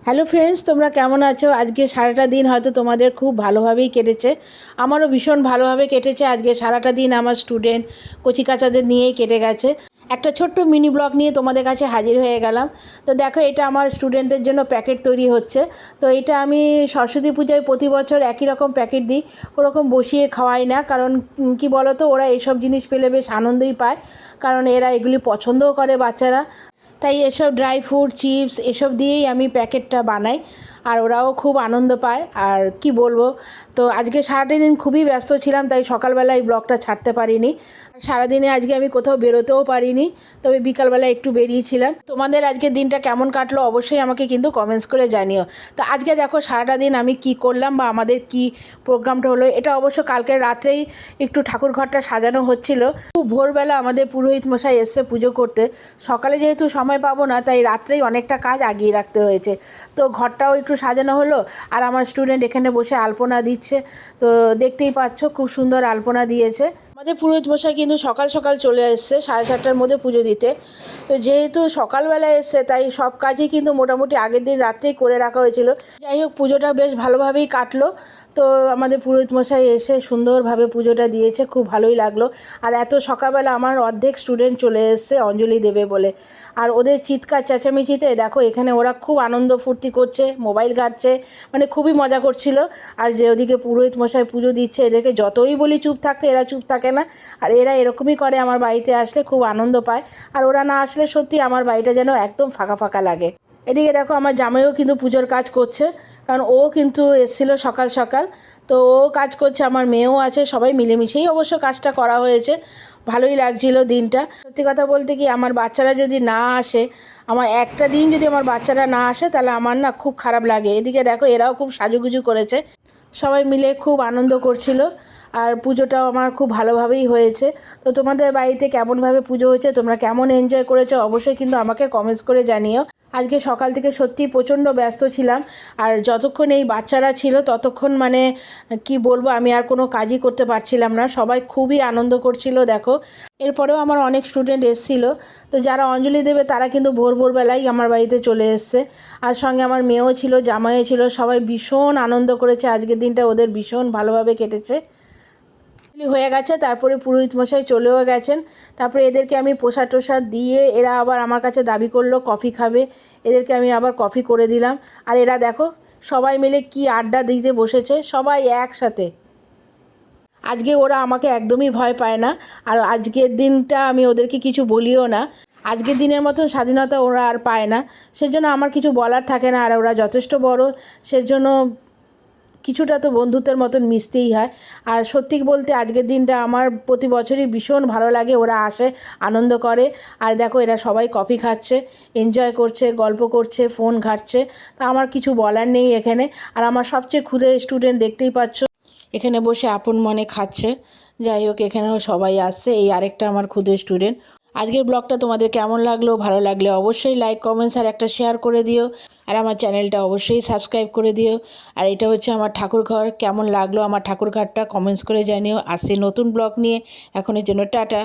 Hello friends, তোমরা কেমন আছো? আজকে সারাটা দিন হয়তো তোমাদের খুব ভালোভাবেই কেটেছে। আমারও ভীষণ ভালোভাবে কেটেছে। আজকে সারাটা দিন আমার স্টুডেন্ট কচিকাচাদের নিয়েই কেটে গেছে। একটা ছোট্ট মিনি ব্লগ নিয়ে তোমাদের কাছে হাজির হয়ে গেলাম। তো দেখো, এটা আমার স্টুডেন্টদের জন্য প্যাকেট তৈরি হচ্ছে। তো এটা আমি সরস্বতী পূজায় প্রতি বছর একই রকম প্যাকেট দিই, ওরকম বসিয়ে খাওয়াই না। কারণ কি বলো তো, ওরা এইসব জিনিস পেলে বেশ আনন্দই পায়, কারণ এরা এগুলি পছন্দও করে বাচ্চারা। তাই এসব ড্রাই ফ্রুট, চিপস এসব দিয়েই আমি প্যাকেটটা বানাই, আর ওরাও খুব আনন্দ পায়। আর কি বলবো, তো আজকে সারাটা দিন খুবই ব্যস্ত ছিলাম, তাই সকালবেলা এই ব্লগটা ছাড়তে পারিনি। সারাদিনে আজকে আমি কোথাও বেরোতেও পারিনি, তবে বিকালবেলা একটু বেরিয়েছিলাম। তোমাদের আজকের দিনটা কেমন কাটলো অবশ্যই আমাকে কিন্তু কমেন্টস করে জানিও। তো আজকে দেখো সারাটা দিন আমি কি করলাম বা আমাদের কি প্রোগ্রামটা হলো, এটা অবশ্য কালকে রাত্রেই একটু ঠাকুর ঘরটা সাজানো হচ্ছিল। খুব ভোরবেলা আমাদের পুরোহিত মশাই এসছে পুজো করতে। সকালে যেহেতু সময় পাবো না, তাই রাত্রেই অনেকটা কাজ আগিয়ে রাখতে হয়েছে। তো ঘরটাও একটু সাজানো হলো, আর আমার স্টুডেন্ট এখানে বসে আলপনা দিচ্ছে। তো দেখতেই পাচ্ছ খুব সুন্দর আলপনা দিয়েছে। আমাদের পুরোহিত মশাই কিন্তু সকাল সকাল চলে এসছে 7:30টার মধ্যে পুজো দিতে। তো যেহেতু সকালবেলা এসছে, তাই সব কাজই কিন্তু মোটামুটি আগের দিন রাত্রেই করে রাখা হয়েছিল। যাই হোক, পুজোটা বেশ ভালোভাবেই কাটলো। তো আমাদের পুরোহিত মশাই এসে সুন্দরভাবে পুজোটা দিয়েছে, খুব ভালোই লাগলো। আর এত সকালবেলা আমার অর্ধেক স্টুডেন্ট চলে এসছে অঞ্জলি দেবে বলে। আর ওদের চিৎকার চেঁচামেচিতে দেখো এখানে ওরা খুব আনন্দ ফুর্তি করছে, মোবাইল ঘাঁটছে, মানে খুবই মজা করছিল। আর যে ওদিকে পুরোহিত মশাই পুজো দিচ্ছে, এদেরকে যতই বলি চুপ থাকতে, এরা চুপ থাকে না। আর এরা এরকমই করে, আমার বাড়িতে আসলে খুব আনন্দ পায়। আর ওরা না আসলে সত্যি আমার বাড়িটা যেন একদম ফাঁকা ফাঁকা লাগে। এদিকে দেখো আমার জামাইও কিন্তু পুজোর কাজ করছে, কারণ ও কিন্তু এসেছিল সকাল সকাল। তো ও কাজ করছে, আমার মেয়েও আছে, সবাই মিলেমিশেই অবশ্য কাজটা করা হয়েছে। ভালোই লাগছিল দিনটা। সত্যি কথা বলতে কি, আমার বাচ্চারা যদি না আসে, আমার একটা দিন যদি আমার বাচ্চারা না আসে, তাহলে আমার না খুব খারাপ লাগে। এদিকে দেখো এরাও খুব সাজুগুজু করেছে, সবাই মিলে খুব আনন্দ করছিল। আর পুজোটাও আমার খুব ভালোভাবেই হয়েছে। তো তোমাদের বাড়িতে কেমনভাবে পুজো হয়েছে, তোমরা কেমন এনজয় করেছো অবশ্যই কিন্তু আমাকে কমেন্টস করে জানিও। আজকে সকাল থেকে সত্যিই প্রচণ্ড ব্যস্ত ছিলাম। আর যতক্ষণ এই বাচ্চারা ছিল ততক্ষণ মানে কি বলবো, আমি আর কোনো কাজই করতে পারছিলাম না। সবাই খুবই আনন্দ করছিল দেখো। এরপরেও আমার অনেক স্টুডেন্ট এসেছিলো। তো যারা অঞ্জলি দেবে তারা কিন্তু ভোরবেলায় আমার বাড়িতে চলে এসছে। আর সঙ্গে আমার মেয়েও ছিল, জামাইও ছিল, সবাই ভীষণ আনন্দ করেছে। আজকের দিনটা ওদের ভীষণ ভালোভাবে কেটেছে। হয়ে গেছে, তারপরে পুরোহিত মশাই চলেও গেছেন। তারপরে এদেরকে আমি প্রসাদ টোসাদ দিয়ে, এরা আবার আমার কাছে দাবি করলো কফি খাবে। এদেরকে আমি আবার কফি করে দিলাম। আর এরা দেখো সবাই মিলে কি আড্ডা দিতে বসেছে, সবাই একসাথে। আজকে ওরা আমাকে একদমই ভয় পায় না। আর আজকের দিনটা আমি ওদেরকে কিছু বলিও না। আজকের দিনের মতন স্বাধীনতা ওরা আর পায় না, সেজন্য আমার কিছু বলার থাকে না। আর ওরা যথেষ্ট বড়, সেজন্য কিছুটা তো বন্ধুত্বের মতন মিশতেই হয়। আর সত্যি বলতে আজকের দিনটা আমার প্রতি বছরই ভীষণ ভালো লাগে। ওরা আসে, আনন্দ করে। আর দেখো এরা সবাই কফি খাচ্ছে, এনজয় করছে, গল্প করছে, ফোন ঘাঁটছে। তা আমার কিছু বলার নেই এখানে। আর আমার সবচেয়ে ক্ষুদে স্টুডেন্ট দেখতেই পাচ্ছ এখানে বসে আপন মনে খাচ্ছে। যাই হোক, এখানেও সবাই আসছে, এই আরেকটা আমার ক্ষুদে স্টুডেন্ট। আজকের ব্লগটা তোমাদের কেমন লাগলো? ভালো লাগলে অবশ্যই লাইক, কমেন্টস আর একটা শেয়ার করে দিও। আর আমার চ্যানেলটা অবশ্যই সাবস্ক্রাইব করে দিও। আর এটা হচ্ছে আমার ঠাকুর ঘর। কেমন লাগলো আমার ঠাকুর ঘরটা কমেন্টস করে জানিও। আসছি নতুন ব্লগ নিয়ে। এখনের জন্য টাটা।